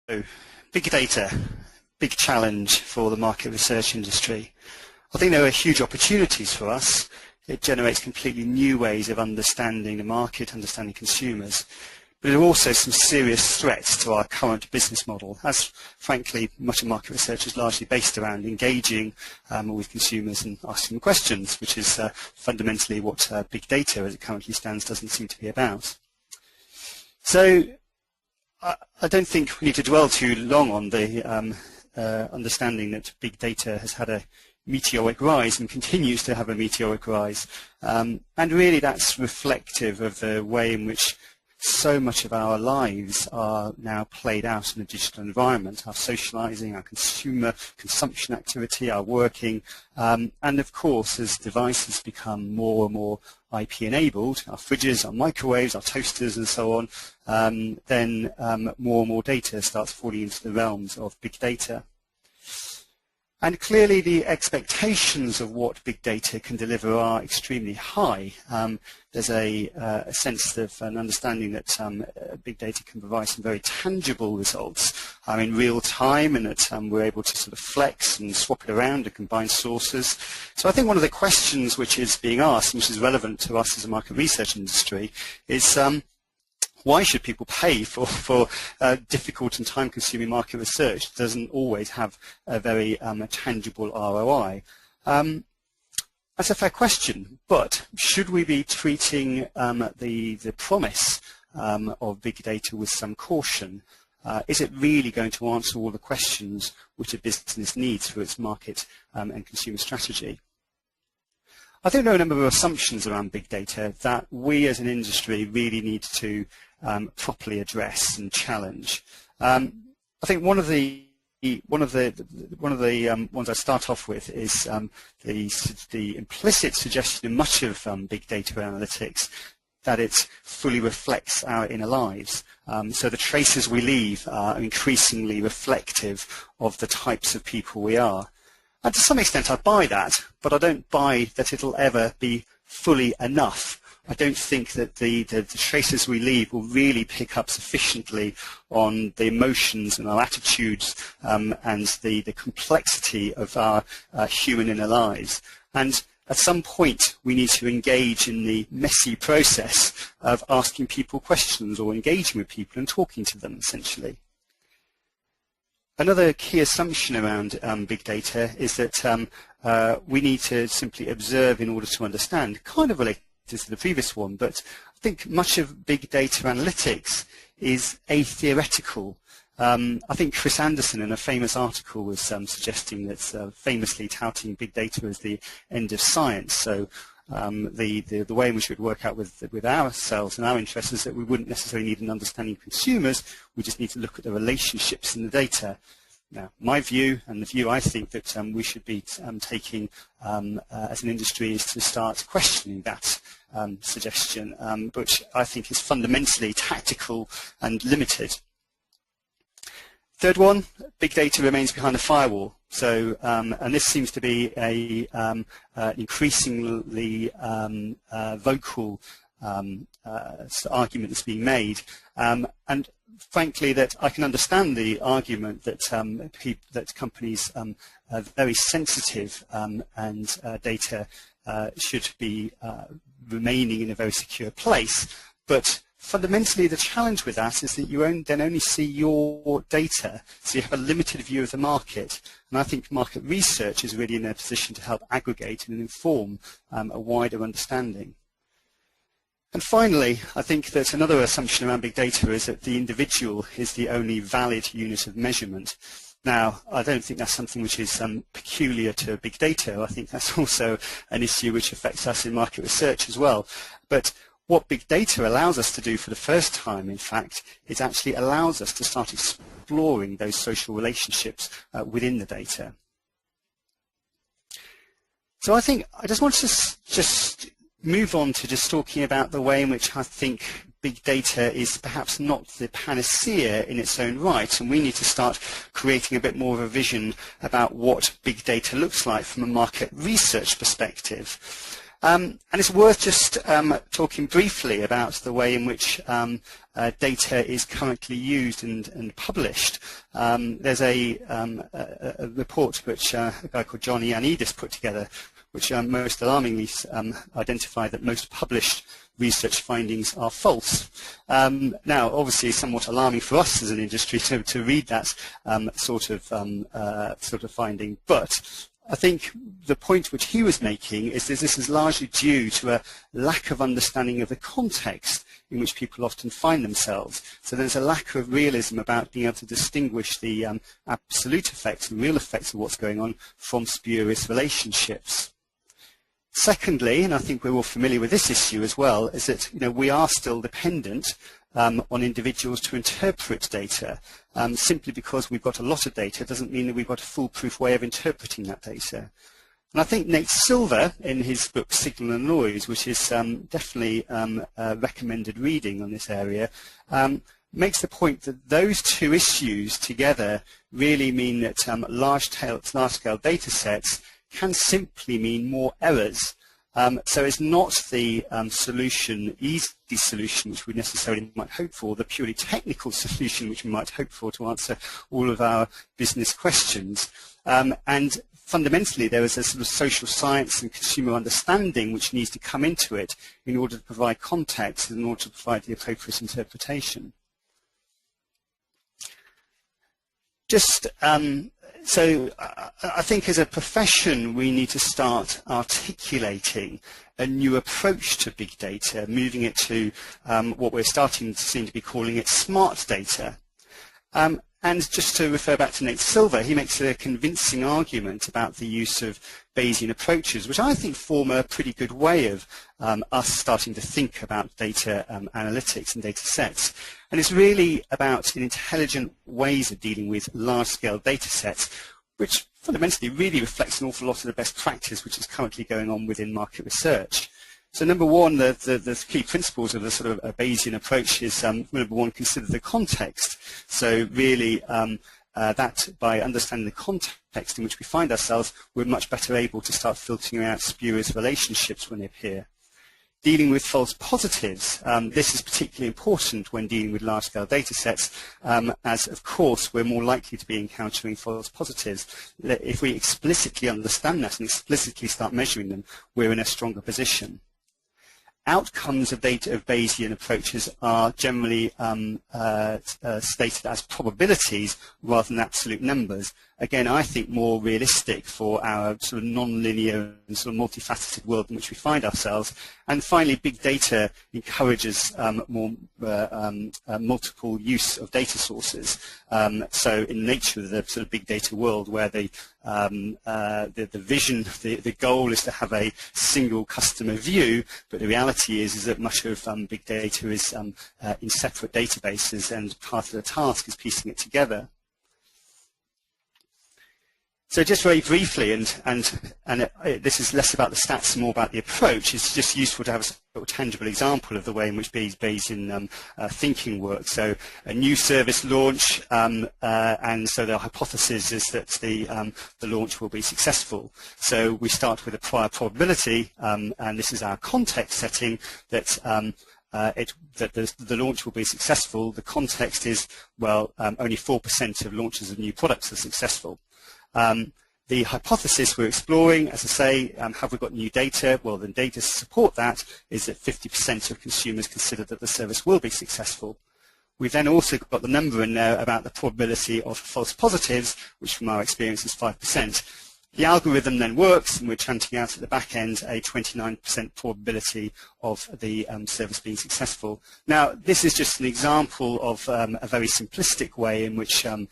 big data, big challenge for the market research industry. I think there are huge opportunities for us. It generates completely new ways of understanding the market, understanding consumers. But there are also some serious threats to our current business model, as frankly much of market research is largely based around engaging with consumers and asking them questions, which is fundamentally what big data as it currently stands doesn't seem to be about. So I don't think we need to dwell too long on the understanding that big data has had a meteoric rise and continues to have a meteoric rise. And really that's reflective of the way in which so much of our lives are now played out in a digital environment, our socializing, our consumption activity, our working, and of course as devices become more and more IP enabled, our fridges, our microwaves, our toasters and so on, then more and more data starts falling into the realms of big data. And clearly the expectations of what big data can deliver are extremely high. There's a sense of an understanding that big data can provide some very tangible results in real time, and that we're able to sort of flex and swap it around and combine sources. So I think one of the questions which is being asked, and which is relevant to us as a market research industry, is why should people pay for difficult and time-consuming market research that doesn't always have a very tangible ROI? That's a fair question, but should we be treating the promise of big data with some caution? Is it really going to answer all the questions which a business needs for its market and consumer strategy? I think there are a number of assumptions around big data that we as an industry really need to properly address and challenge. I think one of the ones I start off with is the implicit suggestion in much of big data analytics that it fully reflects our inner lives. So the traces we leave are increasingly reflective of the types of people we are. And to some extent I buy that, but I don't buy that it'll ever be fully enough. I don't think that the traces we leave will really pick up sufficiently on the emotions and our attitudes and the complexity of our human inner lives. And at some point we need to engage in the messy process of asking people questions or engaging with people and talking to them essentially. Another key assumption around big data is that we need to simply observe in order to understand, kind of related to the previous one, but I think much of big data analytics is atheoretical. I think Chris Anderson in a famous article was suggesting that famously touting big data as the end of science. So the way in which it would work out with ourselves and our interests is that we wouldn't necessarily need an understanding of consumers, we just need to look at the relationships in the data. Now, my view, and the view I think that we should be taking as an industry, is to start questioning that suggestion, which I think is fundamentally tactical and limited. Third one, big data remains behind the firewall. So, and this seems to be an increasingly vocal argument that's being made, and frankly, that I can understand the argument that that companies are very sensitive and data should be remaining in a very secure place, but fundamentally the challenge with that is that you then only see your data, so you have a limited view of the market, and I think market research is really in a position to help aggregate and inform a wider understanding. And finally, I think that another assumption around big data is that the individual is the only valid unit of measurement. Now, I don't think that's something which is peculiar to big data. I think that's also an issue which affects us in market research as well. But what big data allows us to do for the first time, in fact, is actually allows us to start exploring those social relationships within the data. So I think I just want to just move on to just talking about the way in which I think big data is perhaps not the panacea in its own right, and we need to start creating a bit more of a vision about what big data looks like from a market research perspective. And it's worth just talking briefly about the way in which data is currently used and published. There's a report which a guy called John Ioannidis put together, which most alarmingly identified that most published research findings are false. Now, obviously, somewhat alarming for us as an industry to read that sort of finding, but I think the point which he was making is that this is largely due to a lack of understanding of the context in which people often find themselves. So there's a lack of realism about being able to distinguish the absolute effects and real effects of what's going on from spurious relationships. Secondly, and I think we're all familiar with this issue as well, is that we are still dependent on individuals to interpret data. Simply because we've got a lot of data doesn't mean that we've got a foolproof way of interpreting that data. And I think Nate Silver, in his book Signal and Noise, which is definitely recommended reading on this area, makes the point that those two issues together really mean that large-scale data sets can simply mean more errors. So it's not the easy solution which we necessarily might hope for, the purely technical solution which we might hope for to answer all of our business questions. And fundamentally, there is a sort of social science and consumer understanding which needs to come into it in order to provide context and in order to provide the appropriate interpretation. So I think as a profession we need to start articulating a new approach to big data, moving it to what we're starting to seem to be calling it smart data. And just to refer back to Nate Silver, he makes a convincing argument about the use of Bayesian approaches, which I think form a pretty good way of us starting to think about data analytics and data sets. And it's really about intelligent ways of dealing with large-scale data sets, which fundamentally really reflects an awful lot of the best practice which is currently going on within market research. So number one, the key principles of the sort of a Bayesian approach is, number one, consider the context. So really that by understanding the context in which we find ourselves, we're much better able to start filtering out spurious relationships when they appear. Dealing with false positives, this is particularly important when dealing with large-scale data sets, as of course we're more likely to be encountering false positives. If we explicitly understand that and explicitly start measuring them, we're in a stronger position. Outcomes of Bayesian approaches are generally stated as probabilities rather than absolute numbers. Again, I think more realistic for our sort of non-linear and sort of multifaceted world in which we find ourselves. And finally, big data encourages more multiple use of data sources. So in nature of the sort of big data world, where the vision, the goal is to have a single customer view, but the reality is that much of big data is in separate databases, and part of the task is piecing it together. So just very briefly, and this is less about the stats and more about the approach, it's just useful to have a sort of tangible example of the way in which Bayesian thinking works. So a new service launch, and so the hypothesis is that the launch will be successful. So we start with a prior probability, and this is our context setting, that the launch will be successful. The context is, well, only 4% of launches of new products are successful. The hypothesis we're exploring, as I say, have we got new data? Well, the data to support that is that 50% of consumers consider that the service will be successful. We've then also got the number in there about the probability of false positives, which from our experience is 5%. The algorithm then works, and we're chanting out at the back end a 29% probability of the service being successful. Now, this is just an example of a very simplistic way in which the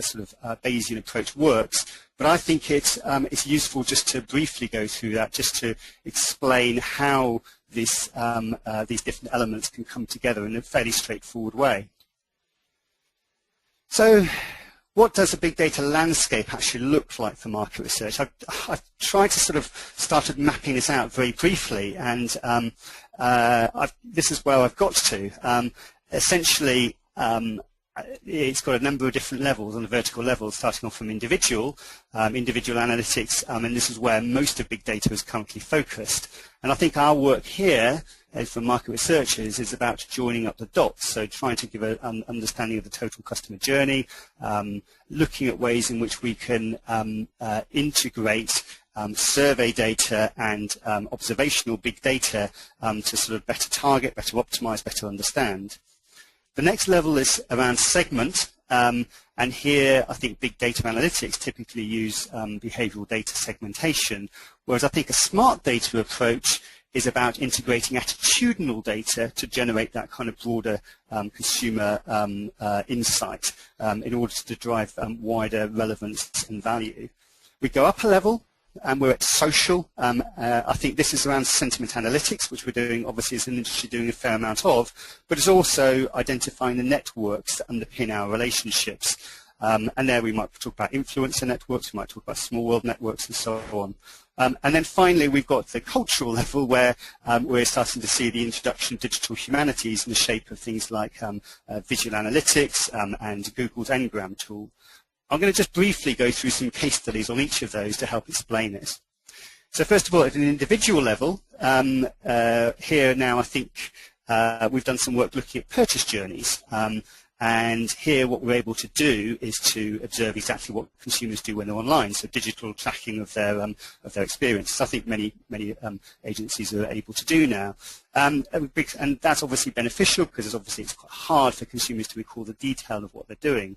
sort of Bayesian approach works. But I think it's useful just to briefly go through that, just to explain how these different elements can come together in a fairly straightforward way. So, what does a big data landscape actually look like for market research? I've tried to sort of started mapping this out very briefly, and this is where I've got to. Essentially, it's got a number of different levels on the vertical level, starting off from individual analytics, and this is where most of big data is currently focused. And I think our work here, as for market researchers, is about joining up the dots, so trying to give an understanding of the total customer journey, looking at ways in which we can integrate survey data and observational big data to sort of better target, better optimize, better understand. The next level is around segment, and here I think big data analytics typically use behavioral data segmentation, whereas I think a smart data approach is about integrating attitudinal data to generate that kind of broader consumer insight in order to drive wider relevance and value. We go up a level, and we're at social. I think this is around sentiment analytics, which we're doing, obviously, as an industry, doing a fair amount of, but it's also identifying the networks that underpin our relationships. And there we might talk about influencer networks, we might talk about small world networks, and so on. And then finally, we've got the cultural level, where we're starting to see the introduction of digital humanities in the shape of things like visual analytics and Google's Ngram tool. I'm going to just briefly go through some case studies on each of those to help explain this. So first of all, at an individual level, here now I think we've done some work looking at purchase journeys. And here what we're able to do is to observe exactly what consumers do when they're online, so digital tracking of their experience. I think many agencies are able to do now. And that's obviously beneficial because it's quite hard for consumers to recall the detail of what they're doing.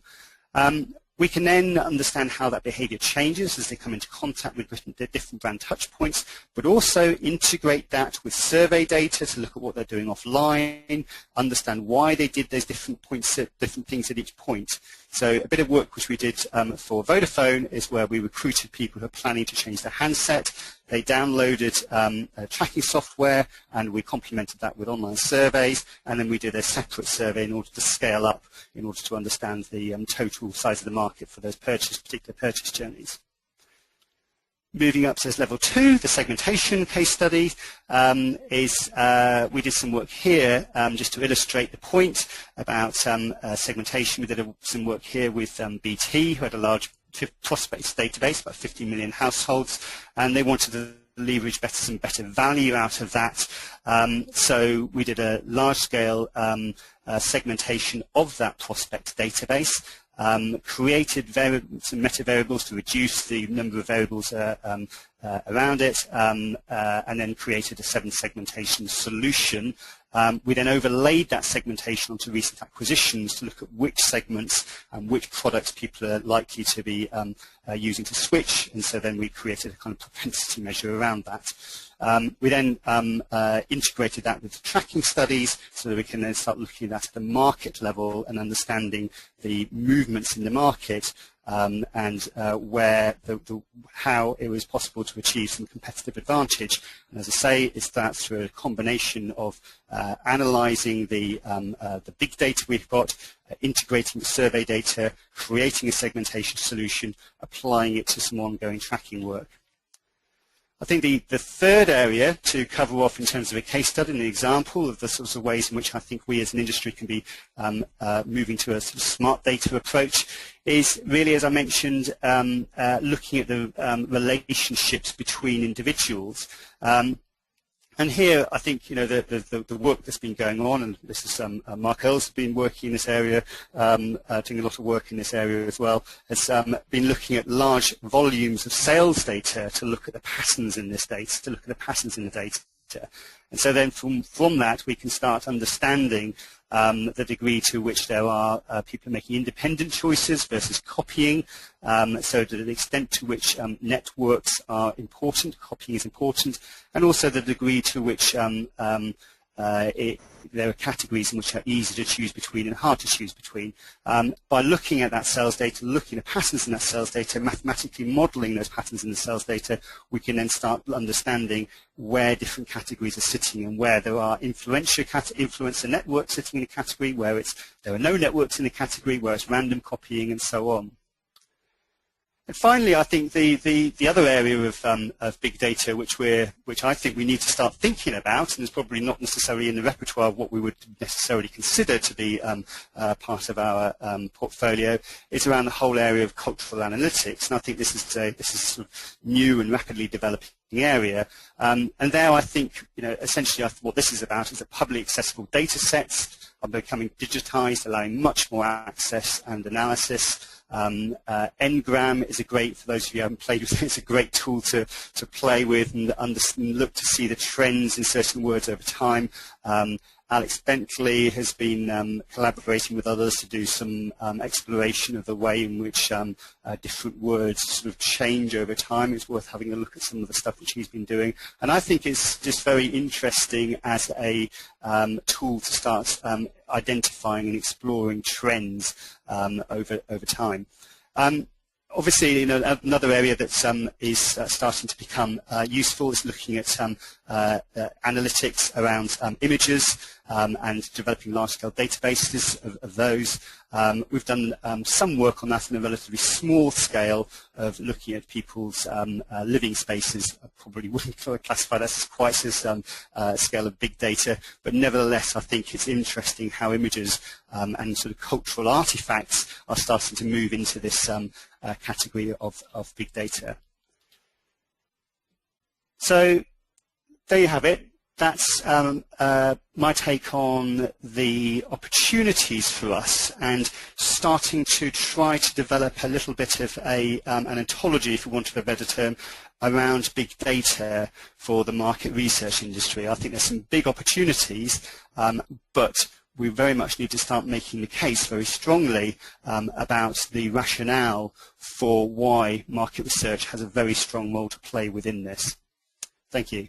We can then understand how that behavior changes as they come into contact with different brand touch points, but also integrate that with survey data to look at what they're doing offline, understand why they did those different things at each point. So a bit of work which we did for Vodafone is where we recruited people who are planning to change their handset. They downloaded tracking software, and we complemented that with online surveys, and then we did a separate survey in order to scale up, in order to understand the total size of the market for those particular purchase journeys. Moving up to level 2, the segmentation case study we did some work here just to illustrate the point about segmentation. We did some work here with BT, who had a large prospects database, about 50 million households, and they wanted to leverage some better value out of that. So we did a large-scale segmentation of that prospect database, created some meta variables to reduce the number of variables around it, and then created a 7-segmentation solution. We then overlaid that segmentation onto recent acquisitions to look at which segments and which products people are likely to be using to switch, and so then we created a kind of propensity measure around that. We then integrated that with tracking studies so that we can then start looking at the market level and understanding the movements in the market and how it was possible to achieve some competitive advantage. And as I say, it's that through a combination of analysing the big data we've got, integrating the survey data, creating a segmentation solution, applying it to some ongoing tracking work. I think the third area to cover off in terms of a case study and an example of the sorts of ways in which I think we as an industry can be moving to a sort of smart data approach is really, as I mentioned, looking at the relationships between individuals. And here, I think, the work that's been going on, and this is Mark Earls has been working in this area, doing a lot of work in this area as well, has been looking at large volumes of sales data to look at the patterns in this data, to look at the patterns in the data. And so then from that, we can start understanding the degree to which there are people making independent choices versus copying, so to the extent to which networks are important, copying is important, and also the degree to which there are categories in which are easy to choose between and hard to choose between. By looking at that sales data, looking at patterns in that sales data, mathematically modelling those patterns in the sales data, we can then start understanding where different categories are sitting and where there are influencer networks sitting in a category, where there are no networks in the category, where it's random copying, and so on. And finally, I think the other area of big data which I think we need to start thinking about, and is probably not necessarily in the repertoire of what we would necessarily consider to be part of our portfolio, is around the whole area of cultural analytics. And I think this is a sort of new and rapidly developing area. And there, I think, essentially what this is about is that publicly accessible data sets are becoming digitized, allowing much more access and analysis. Ngram is for those of you who haven't played with it, it's a great tool to play with and look to see the trends in certain words over time. Alex Bentley has been collaborating with others to do some exploration of the way in which different words sort of change over time. It's worth having a look at some of the stuff which he's been doing. And I think it's just very interesting as a tool to start identifying and exploring trends over time. Obviously, another area that is starting to become useful is looking at analytics around images and developing large-scale databases of those. We've done some work on that on a relatively small scale of looking at people's living spaces. I probably wouldn't classify that as quite as scale of big data, but nevertheless, I think it's interesting how images and sort of cultural artifacts are starting to move into this category of big data. So there you have it. That's my take on the opportunities for us and starting to try to develop a little bit of an ontology, if you want a better term, around big data for the market research industry. I think there's some big opportunities, but we very much need to start making the case very strongly about the rationale for why market research has a very strong role to play within this. Thank you.